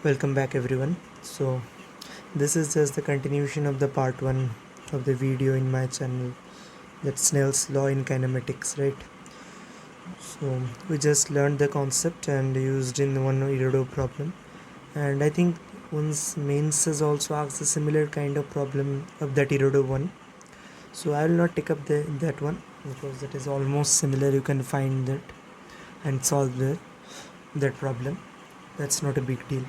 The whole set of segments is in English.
Welcome back everyone. So this is just the continuation of the part 1 of the video in my channel, that Snell's law in kinematics, right? So we just learned the concept and used in one irodov problem, and I think one's mains has also asked a similar kind of problem of that irodov one. So I will not take up that one because that is almost similar. You can find that and solve that problem. That's not a big deal.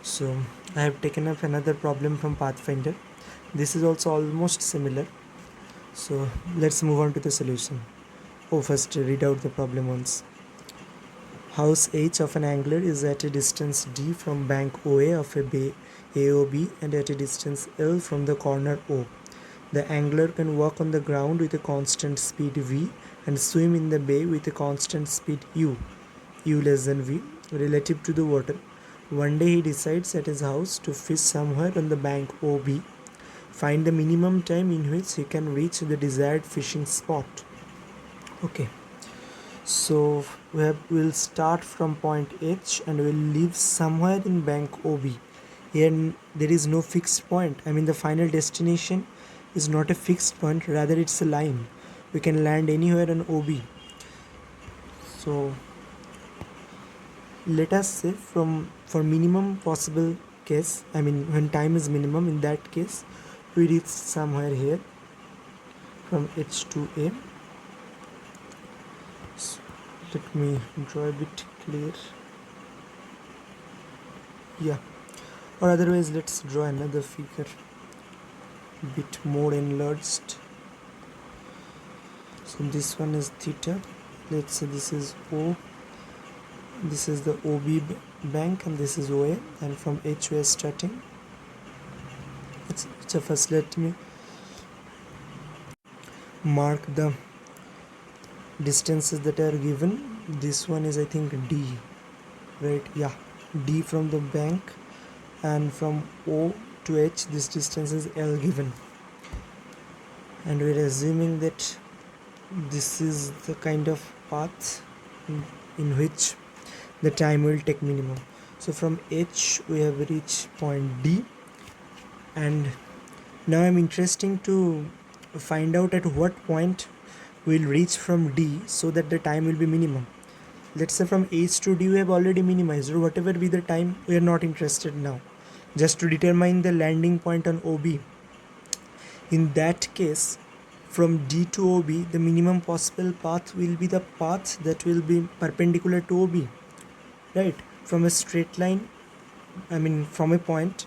So I have taken up another problem from Pathfinder. This is also almost similar. So let's move on to the solution. First read out the problem once. House H of an angler is at a distance D from bank OA of a bay AOB and at a distance L from the corner O. The angler can walk on the ground with a constant speed V and swim in the bay with a constant speed U less than V, relative to the water. One day he decides at his house to fish somewhere on the bank OB. Find the minimum time in which he can reach the desired fishing spot. Okay, so we'll start from point H and we'll leave somewhere in bank OB. Here there is no fixed point. I mean, the final destination is not a fixed point, rather it's a line. We can land anywhere on OB. So let us say for minimum possible case, I mean when time is minimum, in that case we reach somewhere here from H to A. So let me draw a bit clear. Yeah, or otherwise let's draw another figure a bit more enlarged. So this one is theta. Let's say this is O, this is the OB bank, and this is OA, and from H we are starting. So first let me mark the distances that are given. This one is, I think, D, right? Yeah, D from the bank, and from O to H this distance is L given, and we're assuming that this is the kind of path in which the time will take minimum. So from H we have reached point D, and now I'm interested to find out at what point we'll reach from D so that the time will be minimum. Let's say from H to D we have already minimized, or whatever be the time, we are not interested now, just to determine the landing point on OB. In that case, from D to OB, the minimum possible path will be the path that will be perpendicular to OB, right? From a straight line, I mean from a point,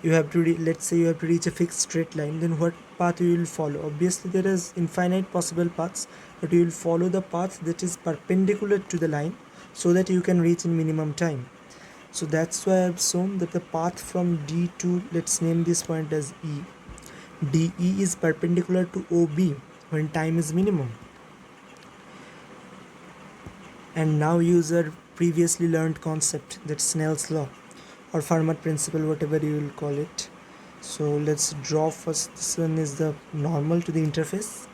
you have to let's say you have to reach a fixed straight line, then what path you will follow? Obviously there is infinite possible paths, but you will follow the path that is perpendicular to the line so that you can reach in minimum time. So that's why I've shown that the path from D to, let's name this point as E, DE is perpendicular to OB when time is minimum. And now use our previously learned concept, that's Snell's law or Fermat principle, whatever you will call it. So let's draw first. This one is the normal to the interface,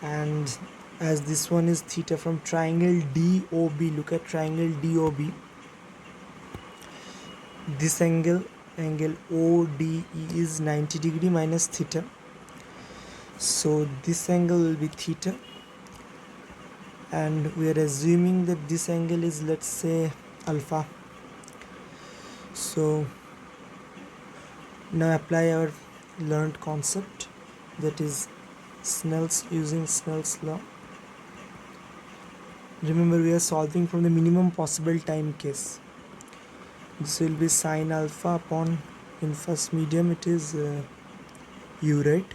and as this one is theta from triangle DOB, look at triangle DOB, this angle ODE is 90 degree minus theta, so this angle will be theta, and we are assuming that this angle is, let's say, alpha. So now apply our learned concept, that is using Snell's law. Remember, we are solving from the minimum possible time case. This will be sine alpha upon, in first medium it is U, right?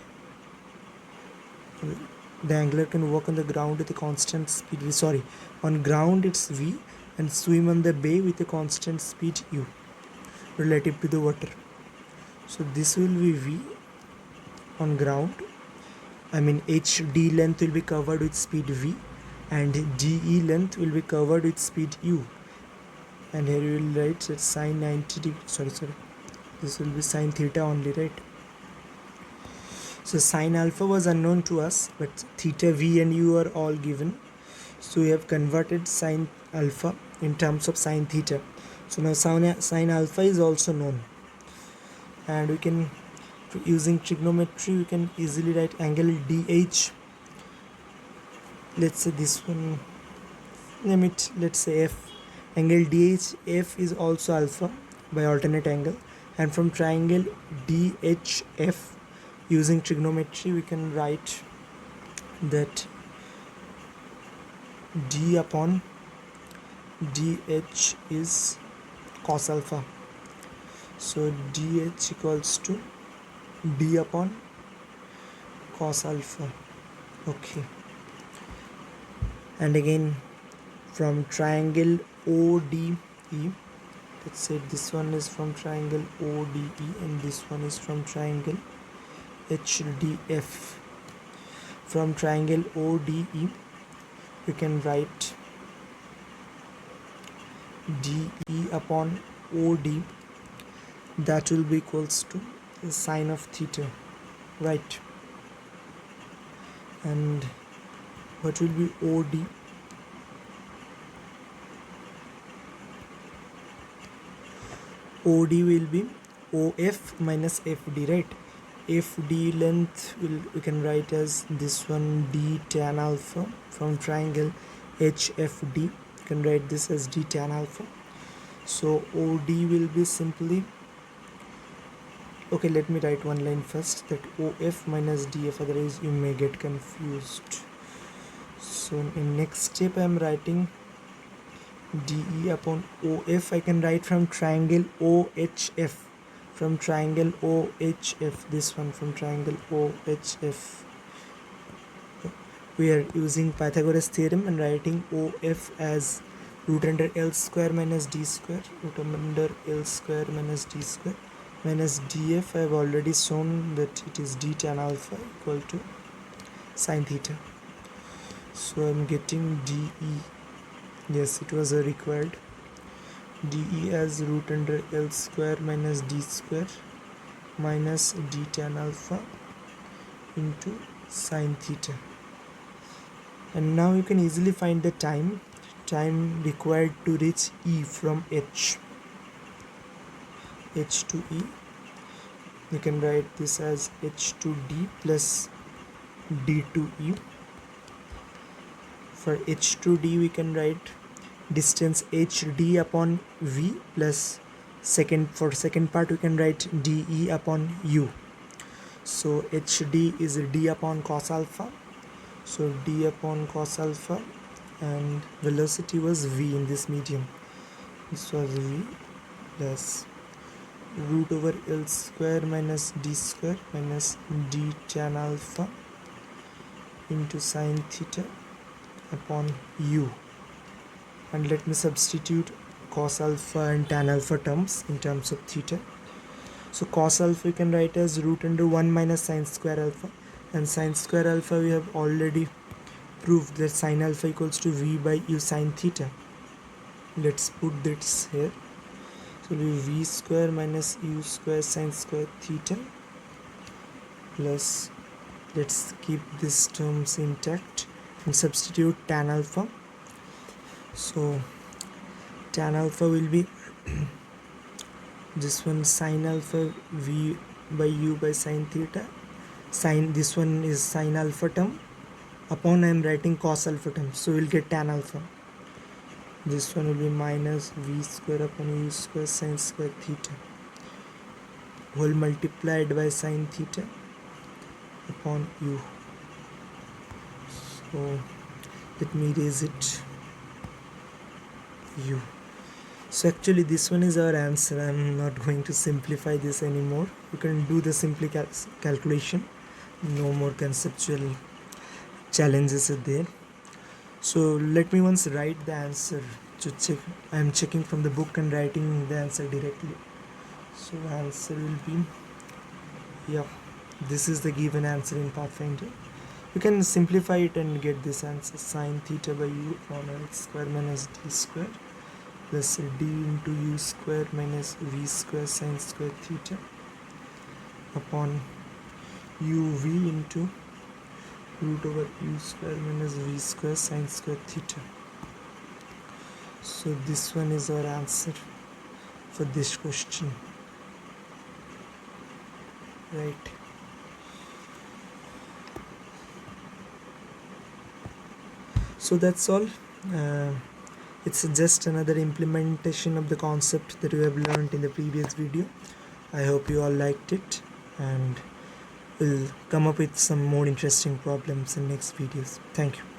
The angler can walk on the ground with a constant speed V. Sorry, on ground it's V, and swim on the bay with a constant speed U relative to the water. So this will be V on ground. I mean HD length will be covered with speed V, and DE length will be covered with speed U. And here you will write that sine 90 degree. Sorry. This will be sine theta only, right? So sine alpha was unknown to us, but theta, V, and U are all given. So we have converted sine alpha in terms of sine theta. So now sine alpha is also known, and we can, using trigonometry, we can easily write angle DH. Let's say this one, name it, let's say F. Angle DH, F is also alpha by alternate angle, and from triangle DHF, using trigonometry, we can write that D upon DH is cos alpha. So DH equals to D upon cos alpha. Okay. And again, from triangle ODE, let's say this one is from triangle ODE and this one is from triangle HDF. From triangle ODE, we can write DE upon OD, that will be equals to the sine of theta, right? And what will be OD? OD will be OF minus FD, right? FD length we can write as this one, D tan alpha. From triangle HFD, you can write this as D tan alpha. So OD will be simply, okay, let me write one line first, that OF minus DF, otherwise you may get confused. So in next step I am writing DE upon OF. I can write from triangle OHF. From triangle OHF, this one, from triangle OHF, we are using Pythagoras theorem and writing OF as root under L square minus D square, root under L square minus D square, minus DF. I have already shown that it is D tan alpha equal to sine theta. So I am getting DE, yes, it was required, DE as root under L square minus D square minus D tan alpha into sine theta. And now you can easily find the time required to reach E from H to E. You can write this as H to D plus D to E. For H to D, we can write distance HD upon V plus for second part we can write DE upon U. So HD is D upon cos alpha. So D upon cos alpha, and velocity was V in this medium. This was V plus root over L square minus D square minus D tan alpha into sine theta upon U. And let me substitute cos alpha and tan alpha terms in terms of theta. So cos alpha we can write as root under 1 minus sine square alpha, and sine square alpha we have already proved that sine alpha equals to V by U sine theta. Let's put this here. So it will be V square minus U square sine square theta plus, let's keep these terms intact and substitute tan alpha. So tan alpha will be this one, sine alpha V by U by sine theta. Sine, this one is sine alpha term, upon I am writing cos alpha term, so we'll get tan alpha. This one will be minus V square upon U square sine square theta whole multiplied by sine theta upon U. So let me erase it, U. So actually this one is our answer. I am not going to simplify this anymore. You can do the simple calculation, no more conceptual challenges are there. So let me once write the answer to check. I am checking from the book and writing the answer directly. So the answer will be, yeah, this is the given answer in Pathfinder. You can simplify it and get this answer, sine theta by U upon L square minus D square plus D into U square minus V square sine square theta upon UV into root over U square minus V square sine square theta. So this one is our answer. for this question, right? So that's all. uh, it's just another implementation of the concept that we have learned in the previous video. I hope you all liked it, and we'll come up with some more interesting problems in next videos. Thank you.